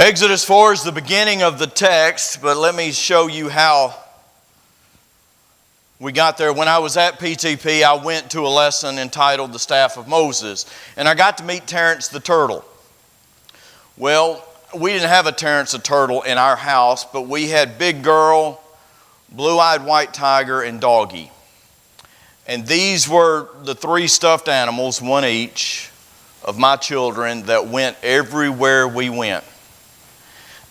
Exodus 4 is the beginning of the text, but let me show you how we got there. When I was at PTP, I went to a lesson entitled The Staff of Moses, and I got to meet Terrence the Turtle. Well, we didn't have a Terrence the Turtle in our house, but we had Big Girl, Blue-Eyed White Tiger, and Doggy. And these were the three stuffed animals, one each, of my children that went everywhere we went.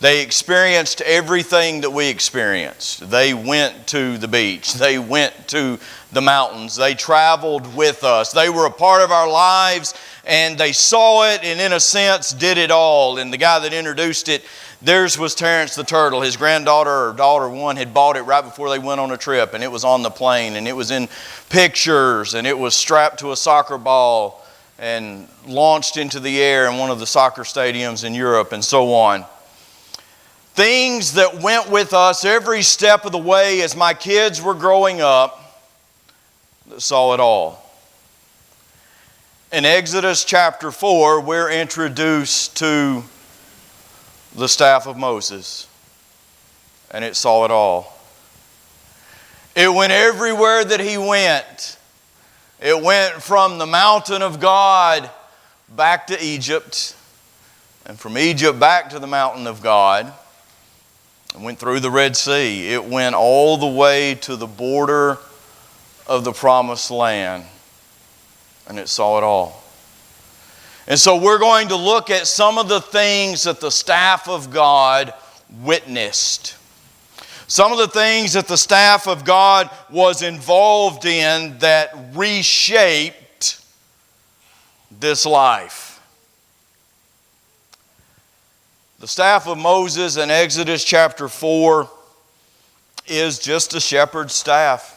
They experienced everything that we experienced. They went to the beach. They went to the mountains. They traveled with us. They were a part of our lives, and they saw it and, in a sense, did it all. And the guy that introduced it, theirs was Terrence the Turtle. His granddaughter or daughter one had bought it right before they went on a trip, and it was on the plane, and it was in pictures, and it was strapped to a soccer ball and launched into the air in one of the soccer stadiums in Europe, and so on. Things that went with us every step of the way as my kids were growing up, that saw it all. In Exodus chapter 4, we're introduced to the staff of Moses, and it saw it all. It went everywhere that he went. It went from the mountain of God back to Egypt, and from Egypt back to the mountain of God. It went through the Red Sea. It went all the way to the border of the Promised Land, and it saw it all. And so we're going to look at some of the things that the staff of God witnessed. Some of the things that the staff of God was involved in that reshaped this life. The staff of Moses in Exodus chapter 4 is just a shepherd's staff.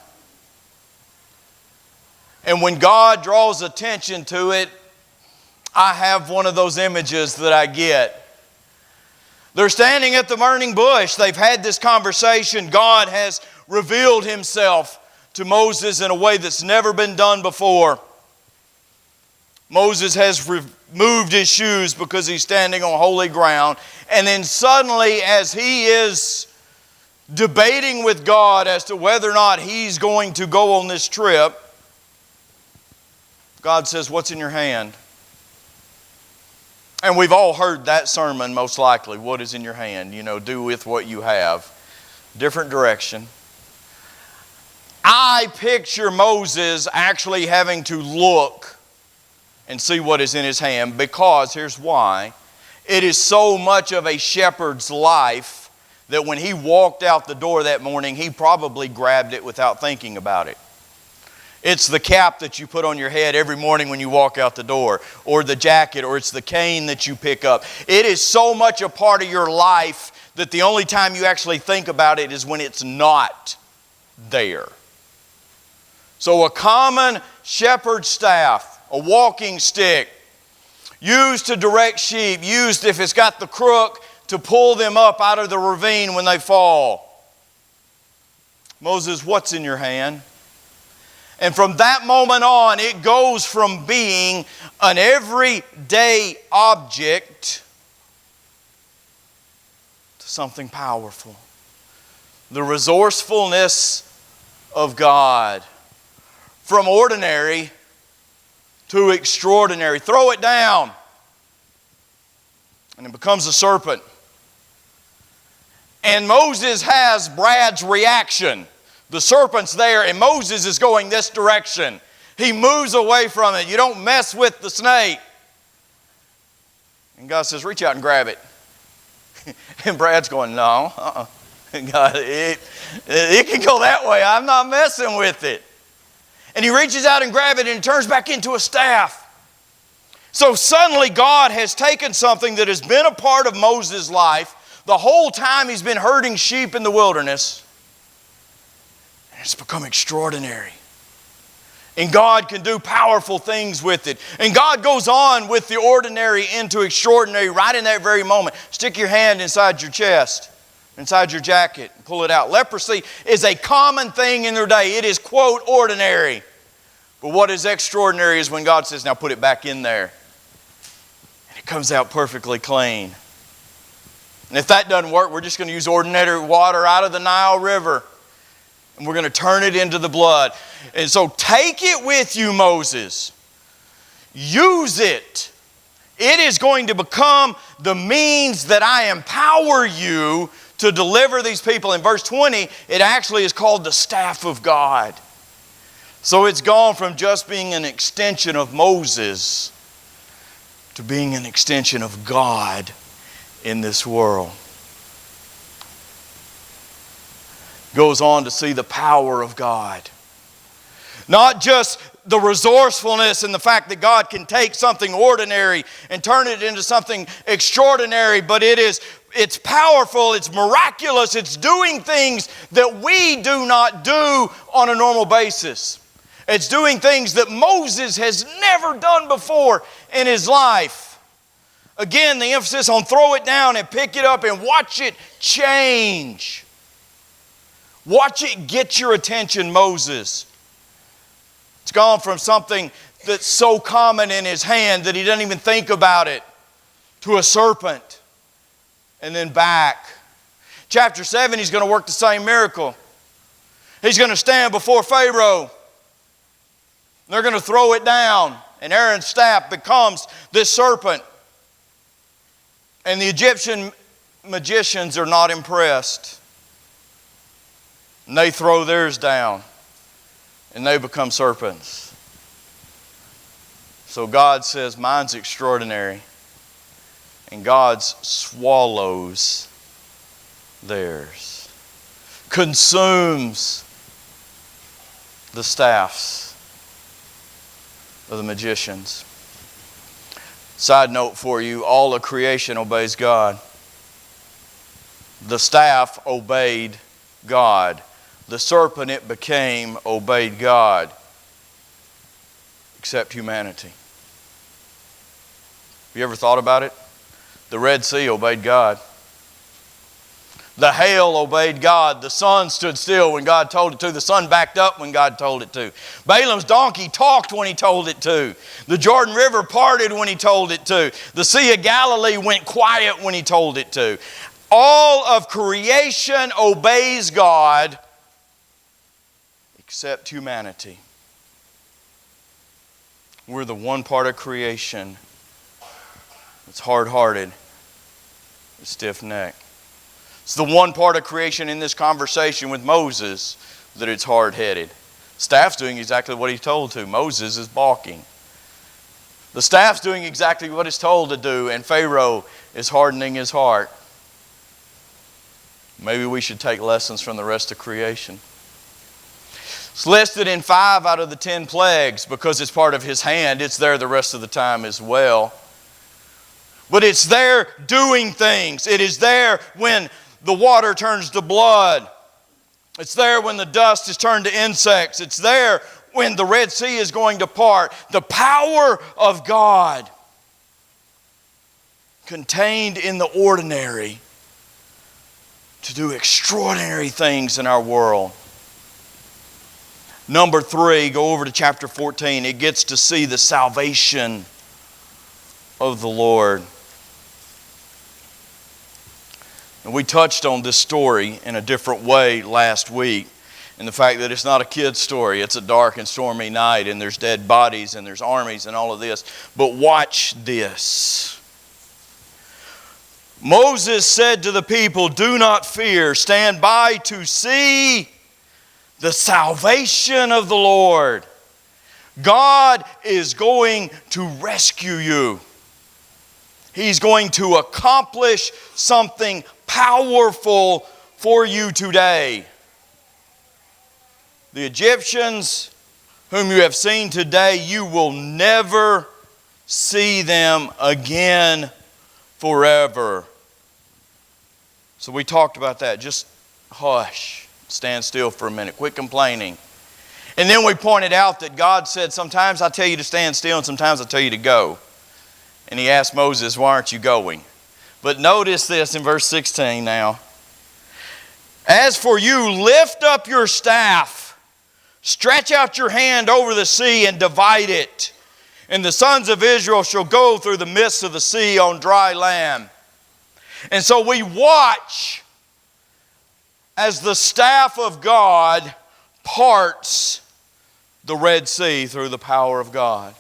And when God draws attention to it, I have one of those images that I get. They're standing at the burning bush. They've had this conversation. God has revealed Himself to Moses in a way that's never been done before. Moses has removed his shoes because he's standing on holy ground. And then suddenly, as he is debating with God as to whether or not he's going to go on this trip, God says, "What's in your hand?" And we've all heard that sermon, most likely. What is in your hand? You know, do with what you have. Different direction. I picture Moses actually having to look and see what is in his hand, because here's why. It is so much of a shepherd's life that when he walked out the door that morning, he probably grabbed it without thinking about it. It's the cap that you put on your head every morning when you walk out the door, or the jacket, or it's the cane that you pick up. It is so much a part of your life that the only time you actually think about it is when it's not there. So a common shepherd's staff, a walking stick, used to direct sheep, used if it's got the crook to pull them up out of the ravine when they fall. Moses, what's in your hand? And from that moment on, it goes from being an everyday object to something powerful. The resourcefulness of God. From ordinary to extraordinary. Throw it down, and it becomes a serpent. And Moses has Brad's reaction. The serpent's there, and Moses is going this direction. He moves away from it. You don't mess with the snake. And God says, reach out and grab it. And Brad's going, no, God, it can go that way. I'm not messing with it. And he reaches out and grabs it, and it turns back into a staff. So suddenly God has taken something that has been a part of Moses' life the whole time he's been herding sheep in the wilderness, and it's become extraordinary. And God can do powerful things with it. And God goes on with the ordinary into extraordinary right in that very moment. Stick your hand inside your chest, inside your jacket, and pull it out. Leprosy is a common thing in their day. It is, quote, ordinary. But what is extraordinary is when God says, now put it back in there. And it comes out perfectly clean. And if that doesn't work, we're just going to use ordinary water out of the Nile River. And we're going to turn it into the blood. And so take it with you, Moses. Use it. It is going to become the means that I empower you to deliver these people. In verse 20, it actually is called the staff of God. So it's gone from just being an extension of Moses to being an extension of God in this world. Goes on to see the power of God. Not just the resourcefulness and the fact that God can take something ordinary and turn it into something extraordinary, but it's powerful, it's miraculous, it's doing things that we do not do on a normal basis. It's doing things that Moses has never done before in his life. Again, the emphasis on throw it down and pick it up and watch it change. Watch it get your attention, Moses. It's gone from something that's so common in his hand that he doesn't even think about it, to a serpent, and then back. Chapter 7, he's going to work the same miracle. He's going to stand before Pharaoh. They're going to throw it down, and Aaron's staff becomes this serpent. And the Egyptian magicians are not impressed. And they throw theirs down, and they become serpents. So God says, mine's extraordinary, and God's swallows theirs. Consumes the staffs of the magicians. Side note for you, all of creation obeys God. The staff obeyed God. The serpent it became obeyed God, except humanity. Have you ever thought about it? The Red Sea obeyed God. The hail obeyed God. The sun stood still when God told it to. The sun backed up when God told it to. Balaam's donkey talked when he told it to. The Jordan River parted when he told it to. The Sea of Galilee went quiet when he told it to. All of creation obeys God except humanity. We're the one part of creation that's hard-hearted, stiff-necked. It's the one part of creation in this conversation with Moses that it's hard-headed. Staff's doing exactly what he's told to. Moses is balking. The staff's doing exactly what it's told to do, and Pharaoh is hardening his heart. Maybe we should take lessons from the rest of creation. It's listed in 5 out of the 10 plagues because it's part of his hand. It's there the rest of the time as well. But it's there doing things. It is there when the water turns to blood. It's there when the dust is turned to insects. It's there when the Red Sea is going to part. The power of God contained in the ordinary to do extraordinary things in our world. Number 3, go over to chapter 14. It gets to see the salvation of the Lord. And we touched on this story in a different way last week. And the fact that it's not a kid's story. It's a dark and stormy night, and there's dead bodies, and there's armies, and all of this. But watch this. Moses said to the people, "Do not fear. Stand by to see the salvation of the Lord." God is going to rescue you. He's going to accomplish something powerful for you today. The Egyptians whom you have seen today, you will never see them again forever. So we talked about that. Just hush. Stand still for a minute. Quit complaining. And then we pointed out that God said, sometimes I tell you to stand still and sometimes I tell you to go. And he asked Moses, why aren't you going? But notice this in verse 16 now. As for you, lift up your staff, stretch out your hand over the sea and divide it. And the sons of Israel shall go through the midst of the sea on dry land. And so we watch as the staff of God parts the Red Sea through the power of God.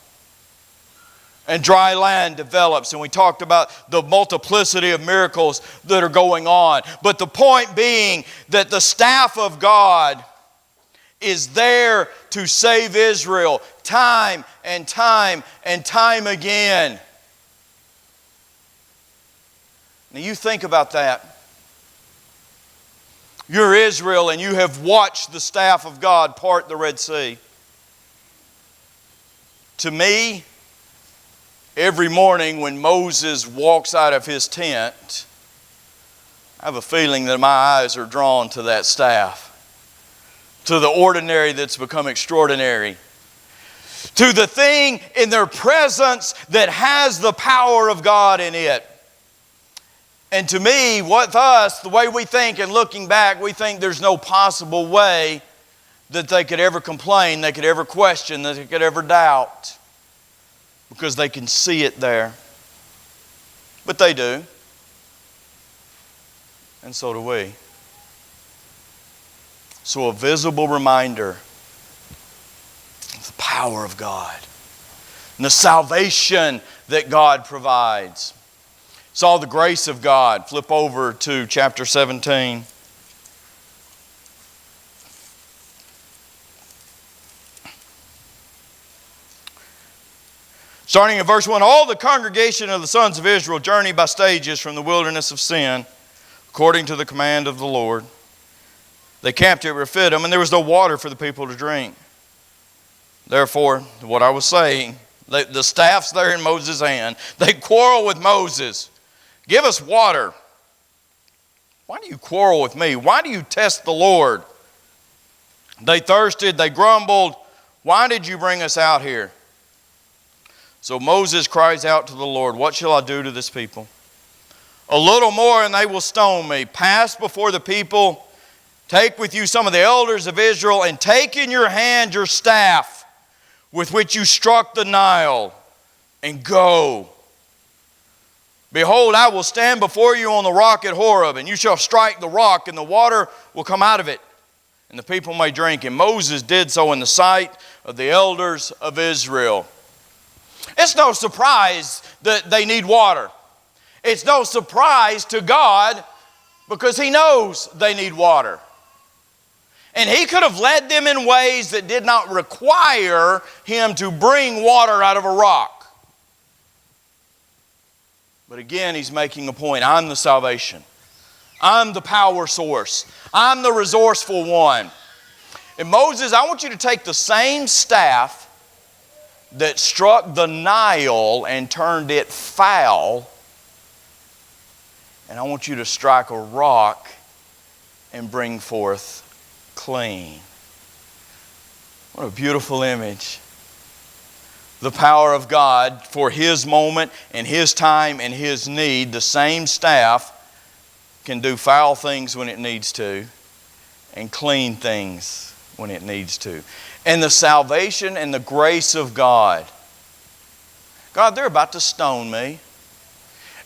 And dry land develops, and we talked about the multiplicity of miracles that are going on. But the point being that the staff of God is there to save Israel time and time and time again. Now you think about that. You're Israel and you have watched the staff of God part the Red Sea. To me, every morning when Moses walks out of his tent, I have a feeling that my eyes are drawn to that staff, to the ordinary that's become extraordinary, to the thing in their presence that has the power of God in it. And to me, with us, the way we think and looking back, we think there's no possible way that they could ever complain, they could ever question, that they could ever doubt. Because they can see it there. But they do. And so do we. So a visible reminder of the power of God and the salvation that God provides. It's all the grace of God. Flip over to chapter 17. Starting in verse 1, all the congregation of the sons of Israel journeyed by stages from the wilderness of Sin, according to the command of the Lord. They camped at Rephidim, and there was no water for the people to drink. Therefore, what I was saying, the staff's there in Moses' hand. They quarrel with Moses. Give us water. Why do you quarrel with me? Why do you test the Lord? They thirsted, they grumbled. Why did you bring us out here? So Moses cries out to the Lord, what shall I do to this people? A little more and they will stone me. Pass before the people. Take with you some of the elders of Israel and take in your hand your staff with which you struck the Nile and go. Behold, I will stand before you on the rock at Horeb, and you shall strike the rock and the water will come out of it and the people may drink. And Moses did so in the sight of the elders of Israel. It's no surprise that they need water. It's no surprise to God because He knows they need water. And He could have led them in ways that did not require Him to bring water out of a rock. But again, He's making a point. I'm the salvation. I'm the power source. I'm the resourceful one. And Moses, I want you to take the same staff that struck the Nile and turned it foul, and I want you to strike a rock and bring forth clean. What a beautiful image. The power of God for His moment and His time and His need. The same staff can do foul things when it needs to and clean things when it needs to. And the salvation and the grace of God. God, they're about to stone me.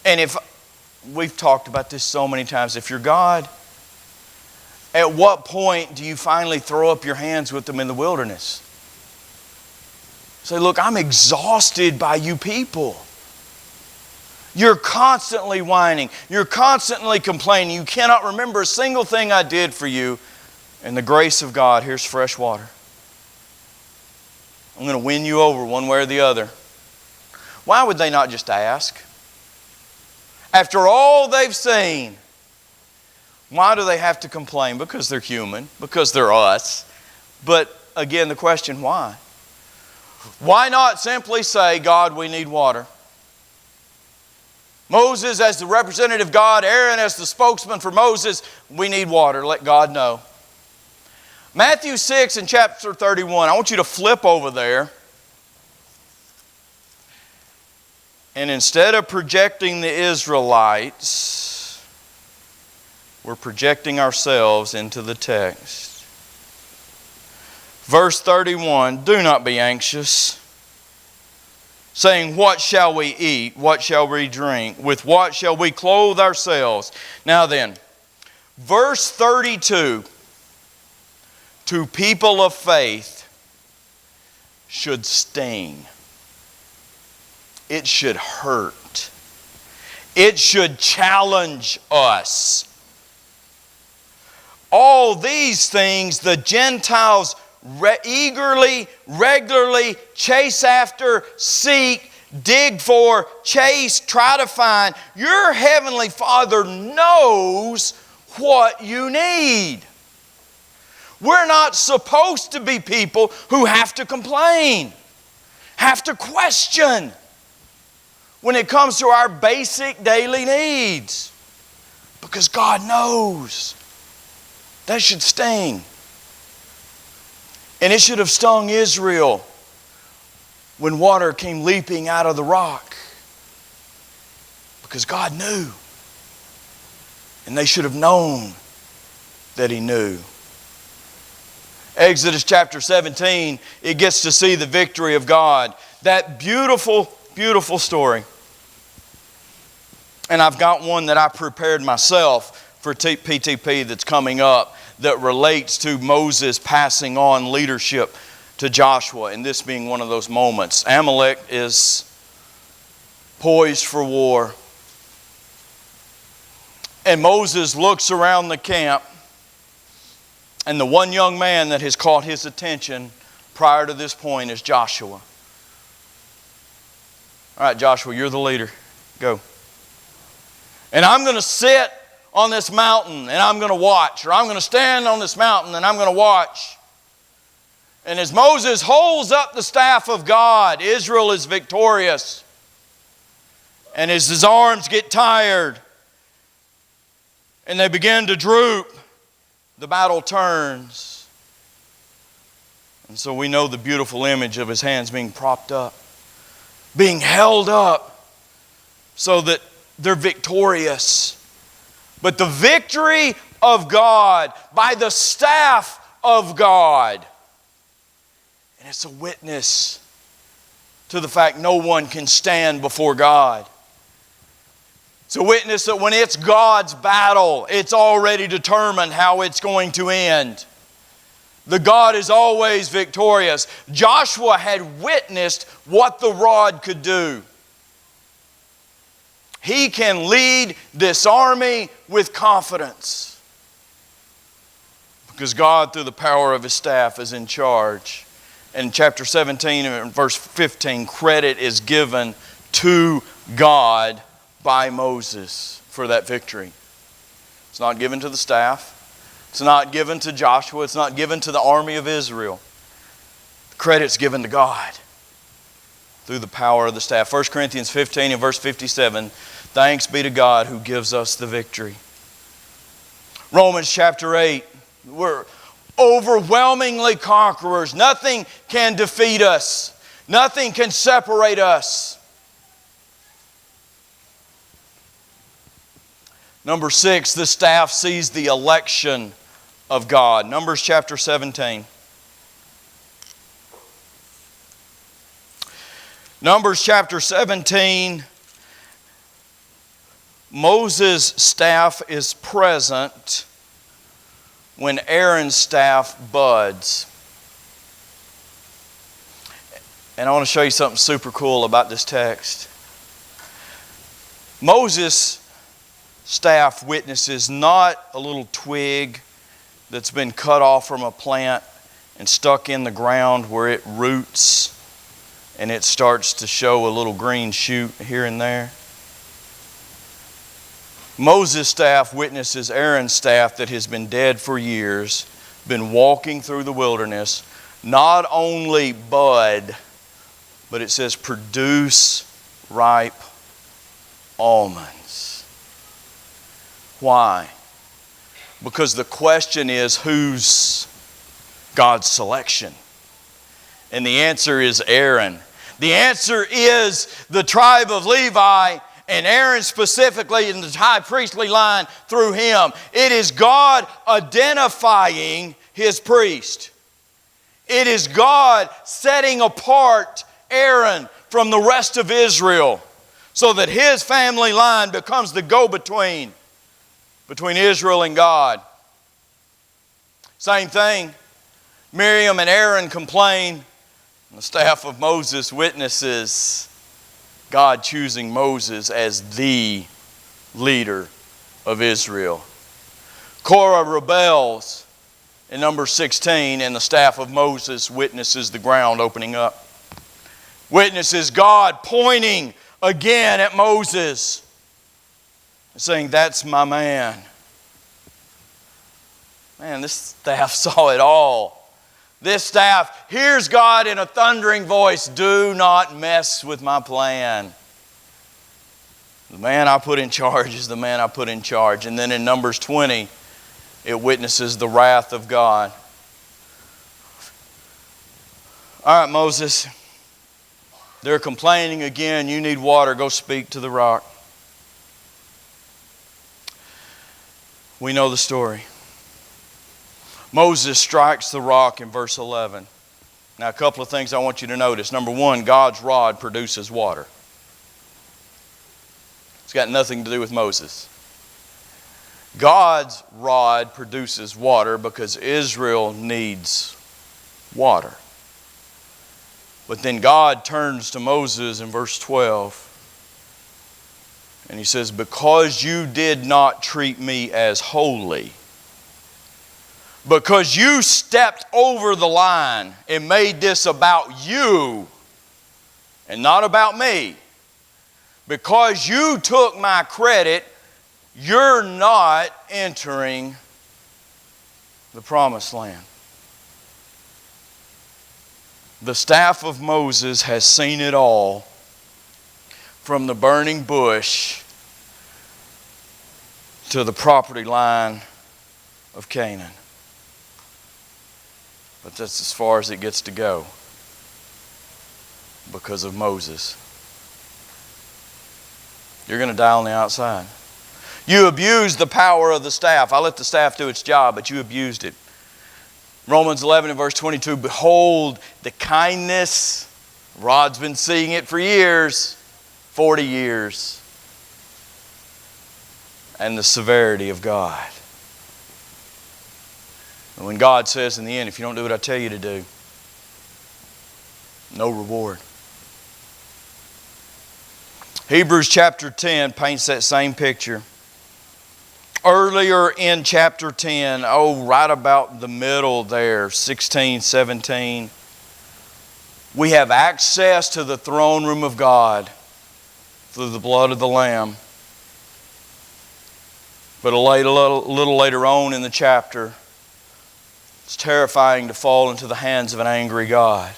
And if, we've talked about this so many times, if you're God, at what point do you finally throw up your hands with them in the wilderness? Say, look, I'm exhausted by you people. You're constantly whining. You're constantly complaining. You cannot remember a single thing I did for you. And the grace of God, here's fresh water. I'm going to win you over one way or the other. Why would they not just ask? After all they've seen, why do they have to complain? Because they're human, because they're us. But again, the question, why? Why not simply say, God, we need water? Moses as the representative of God, Aaron as the spokesman for Moses, we need water. Let God know. Matthew 6 and chapter 31. I want you to flip over there. And instead of projecting the Israelites, we're projecting ourselves into the text. Verse 31, do not be anxious, saying, what shall we eat? What shall we drink? With what shall we clothe ourselves? Now then, verse 32, to people of faith, should sting. It should hurt. It should challenge us. All these things the Gentiles eagerly, regularly chase after, seek, dig for, chase, try to find. Your Heavenly Father knows what you need. We're not supposed to be people who have to complain, have to question when it comes to our basic daily needs. Because God knows. That should sting. And it should have stung Israel when water came leaping out of the rock. Because God knew. And they should have known that He knew. Exodus chapter 17, it gets to see the victory of God. That beautiful, beautiful story. And I've got one that I prepared myself for PTP that's coming up that relates to Moses passing on leadership to Joshua, and this being one of those moments. Amalek is poised for war. And Moses looks around the camp, and the one young man that has caught his attention prior to this point is Joshua. All right, Joshua, you're the leader. Go. And I'm going to sit on this mountain and I'm going to watch. Or I'm going to stand on this mountain and I'm going to watch. And as Moses holds up the staff of God, Israel is victorious. And as his arms get tired and they begin to droop, the battle turns. And so we know the beautiful image of his hands being propped up, being held up so that they're victorious. But the victory of God by the staff of God. And it's a witness to the fact no one can stand before God. It's a witness that when it's God's battle, it's already determined how it's going to end. The God is always victorious. Joshua had witnessed what the rod could do. He can lead this army with confidence because God, through the power of His staff, is in charge. In chapter 17 and verse 15, credit is given to God by Moses for that victory. It's not given to the staff. It's not given to Joshua. It's not given to the army of Israel. The credit's given to God through the power of the staff. 1 Corinthians 15 and verse 57, thanks be to God who gives us the victory. Romans chapter 8, we're overwhelmingly conquerors. Nothing can defeat us. Nothing can separate us. Number 6, the staff sees the election of God. Numbers chapter 17. Numbers chapter 17, Moses' staff is present when Aaron's staff buds. And I want to show you something super cool about this text. Moses' staff witnesses not a little twig that's been cut off from a plant and stuck in the ground where it roots and it starts to show a little green shoot here and there. Moses' staff witnesses Aaron's staff that has been dead for years, been walking through the wilderness, not only bud, but it says produce ripe almonds. Why? Because the question is, who's God's selection? And the answer is Aaron. The answer is the tribe of Levi, and Aaron specifically in the high priestly line through him. It is God identifying His priest. It is God setting apart Aaron from the rest of Israel so that his family line becomes the go-between between Israel and God. Same thing. Miriam and Aaron complain. The staff of Moses witnesses God choosing Moses as the leader of Israel. Korah rebels in Numbers 16, and the staff of Moses witnesses the ground opening up. Witnesses God pointing again at Moses and saying, "That's my man." Man, this staff saw it all. This staff hears God in a thundering voice, "Do not mess with my plan. The man I put in charge is the man I put in charge." And then in Numbers 20, it witnesses the wrath of God. All right, Moses, they're complaining again. You need water. Go speak to the rock. We know the story. Moses strikes the rock in verse 11. Now, a couple of things I want you to notice. Number one, God's rod produces water. It's got nothing to do with Moses. God's rod produces water because Israel needs water. But then God turns to Moses in verse 12 and he says, "Because you did not treat me as holy, because you stepped over the line and made this about you and not about me, because you took my credit, you're not entering the promised land." The staff of Moses has seen it all, from the burning bush to the property line of Canaan. But that's as far as it gets to go because of Moses. You're going to die on the outside. You abused the power of the staff. I let the staff do its job, but you abused it. Romans 11 and verse 22, "Behold the kindness," Rod's been seeing it for years, 40 years, "and the severity of God." And when God says in the end, if you don't do what I tell you to do, no reward. Hebrews chapter 10 paints that same picture. Earlier in chapter 10, right about the middle there, 16, 17, we have access to the throne room of God through the blood of the Lamb. But a little later on in the chapter, it's terrifying to fall into the hands of an angry God.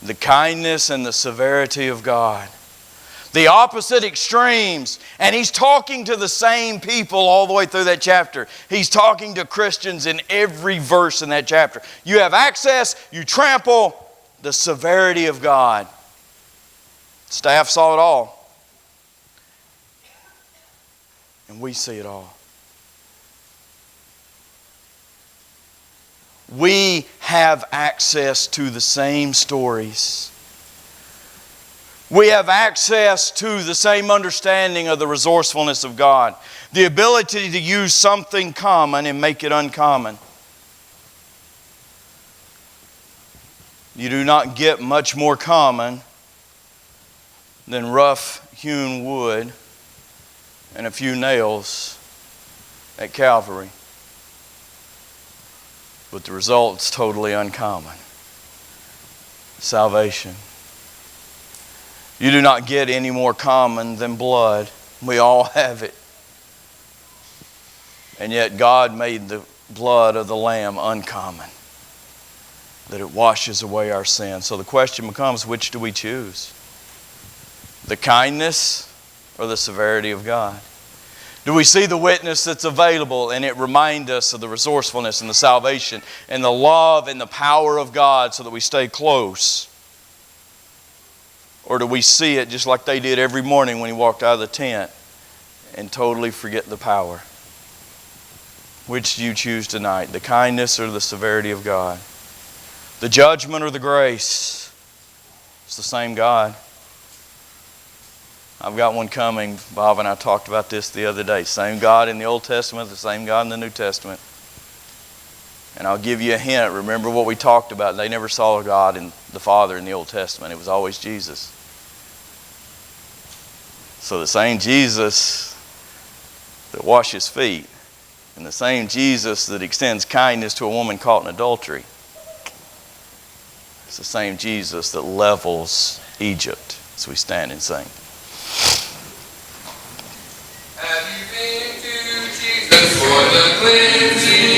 The kindness and the severity of God. The opposite extremes. And he's talking to the same people all the way through that chapter. He's talking to Christians in every verse in that chapter. You have access, you trample the severity of God. Staff saw it all. And we see it all. We have access to the same stories. We have access to the same understanding of the resourcefulness of God. The ability to use something common and make it uncommon. You do not get much more common than rough-hewn wood and a few nails at Calvary. But the result's totally uncommon. Salvation. You do not get any more common than blood. We all have it. And yet God made the blood of the Lamb uncommon, that it washes away our sin. So the question becomes, which do we choose? The kindness or the severity of God? Do we see the witness that's available and it reminds us of the resourcefulness and the salvation and the love and the power of God so that we stay close? Or do we see it just like they did every morning when he walked out of the tent and totally forget the power? Which do you choose tonight? The kindness or the severity of God? The judgment or the grace? It's the same God. I've got one coming. Bob and I talked about this the other day. Same God in the Old Testament, the same God in the New Testament. And I'll give you a hint. Remember what we talked about. They never saw God and the Father in the Old Testament. It was always Jesus. So the same Jesus that washes feet and the same Jesus that extends kindness to a woman caught in adultery, it's the same Jesus that levels Egypt as we stand and sing. Have you been to Jesus for the cleansing?